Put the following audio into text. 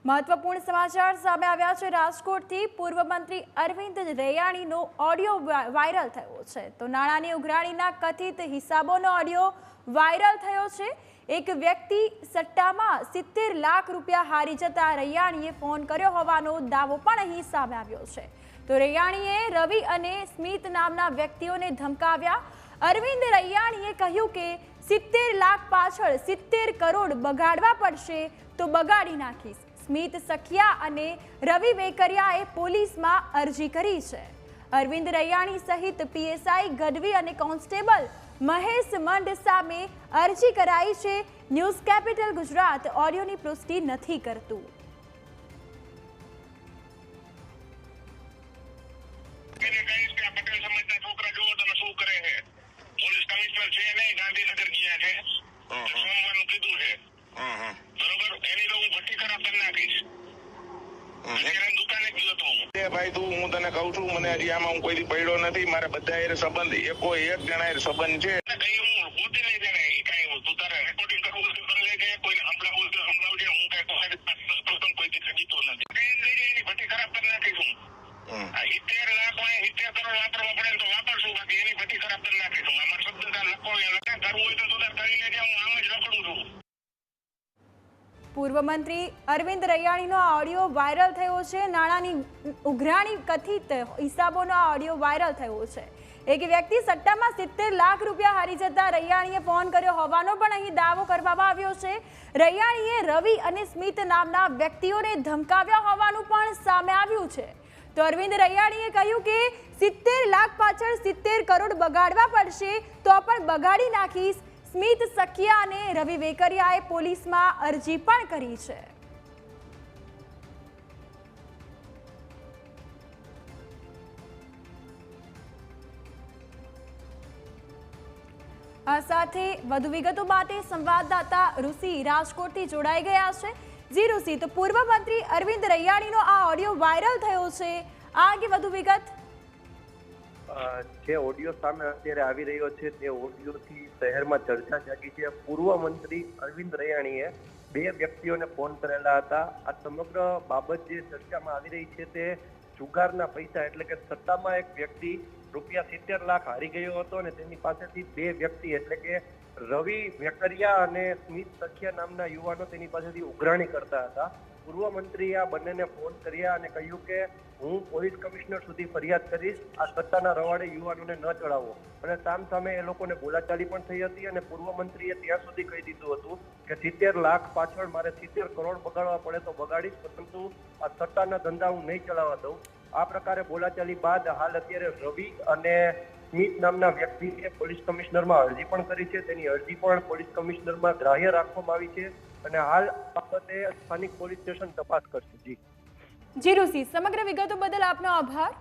મહત્વપૂર્ણ સમાચાર સામે આવ્યા છે। રાજકોટથી પૂર્વ મંત્રી અરવિંદ રૈયાણીનો ઓડિયો વાયરલ થયો છે। તો નાણાંની ઉઘરાણીના કથિત હિસાબોનો ઓડિયો વાયરલ થયો છે। એક વ્યક્તિ સટ્ટામાં 70 લાખ રૂપિયા હારી જતા રૈયાણીએ ફોન કર્યો હોવાનો દાવો પણ અહીં સામે આવ્યો છે। તો રૈયાણીએ રવિ અને સ્મિત નામના વ્યક્તિઓને ધમકાવ્યા। અરવિંદ રૈયાણીએ કહ્યું કે 70 લાખ પાછળ 70 કરોડ બગાડવા પડશે તો બગાડી નાખીશ। સ્મિત સખિયા અને રવિ વેકરિયાએ પોલીસમાં અરજી કરી છે। અરવિંદ રૈયાણી સહિત પીએસઆઈ ગઢવી અને કોન્સ્ટેબલ મહેશ મંડ સામે અરજી કરાઈ છે। ન્યૂઝ કેપિટલ ગુજરાત ઓડિયોની પુષ્ટિ નથી કરતું। ભાઈ તું હું તને કહું છું મને હજી આમાં હું કોઈ પડ્યો નથી। મારે બધા એ સંબંધ એકો એક જણા એ સંબંધ છે। પૂર્વ મંત્રી અરવિંદ રૈયાણીનો ઓડિયો વાયરલ થયો છે। નાણાંની ઉઘરાણી કથિત હિસાબોનો ઓડિયો વાયરલ થયો છે। એક વ્યક્તિ સટ્ટામાં 70 લાખ રૂપિયા હારી જતા રૈયાણીએ ફોન કર્યો હોવાનો પણ અહીં દાવો કરવામાં આવ્યો છે। રૈયાણીએ રવિ અને સ્મિત નામના વ્યક્તિઓને ધમકાવ્યા હોવાનું પણ સામે આવ્યું છે। તો અરવિંદ રૈયાણીએ કહ્યું કે 70 લાખ પાછળ 70 કરોડ બગાડવા પડશે તો પણ બગાડી નાખીશ। સ્મિત સખિયા અને રવિ વેકરિયાએ પોલીસમાં અરજી પણ કરી છે। આ સાથે વધુ વિગતો માટે સંવાદદાતા ઋષિ રાજકોટથી જોડાઈ ગયા છે। જી ઋષિ, તો પૂર્વ મંત્રી અરવિંદ રૈયાણીનો આ ઓડિયો વાયરલ થયો છે, આ અંગે વધુ વિગત। જે ઓડિયો સામે અત્યારે આવી રહ્યો છે તે ઓડિયોથી શહેરમાં ચર્ચા જાગી છે। પૂર્વ મંત્રી અરવિંદ રૈયાણીએ 2 વ્યક્તિઓને ફોન કરેલા હતા। આ સમગ્ર બાબત જે ચર્ચામાં આવી રહી છે તે જુગારના પૈસા એટલે કે સટ્ટામાં એક વ્યક્તિ રૂપિયા 70 લાખ હારી ગયો હતો અને તેની પાસેથી 2 વ્યક્તિ એટલે કે રવિ વેકરિયા અને સ્મિત સખિયા નામના યુવાનો તેની પાસેથી ઉઘરાણી કરતા હતા। પૂર્વ મંત્રીએ આ બંનેને ફોન કર્યા અને કહ્યું કે હું પોલીસ કમિશનર સુધી ફરિયાદ કરીશ, આ સટ્ટાના રવાડે યુવાનોને ન ચડાવો। અને સામસામે એ લોકોને બોલાચાલી પણ થઈ હતી અને પૂર્વ મંત્રીએ ત્યાં સુધી કહી દીધું હતું કે 70 લાખ પાછળ મારે 70 કરોડ બગાડવા પડે તો બગાડીશ, પરંતુ આ સટ્ટાના ધંધા હું નહીં ચલાવવા દઉં। આ પ્રકારે બોલાચાલી બાદ હાલ અત્યારે રવિ અને સ્મિત નામના વ્યક્તિએ પોલીસ કમિશનરમાં અરજી પણ કરી છે। તેની અરજી પણ પોલીસ કમિશનરમાં ગ્રાહ્ય રાખવામાં આવી છે અને હાલ બાબતે સ્થાનિક પોલીસ સ્ટેશન તપાસ કરશે। જી ઋષિ, સમગ્ર વિગતો બદલ આપનો આભાર।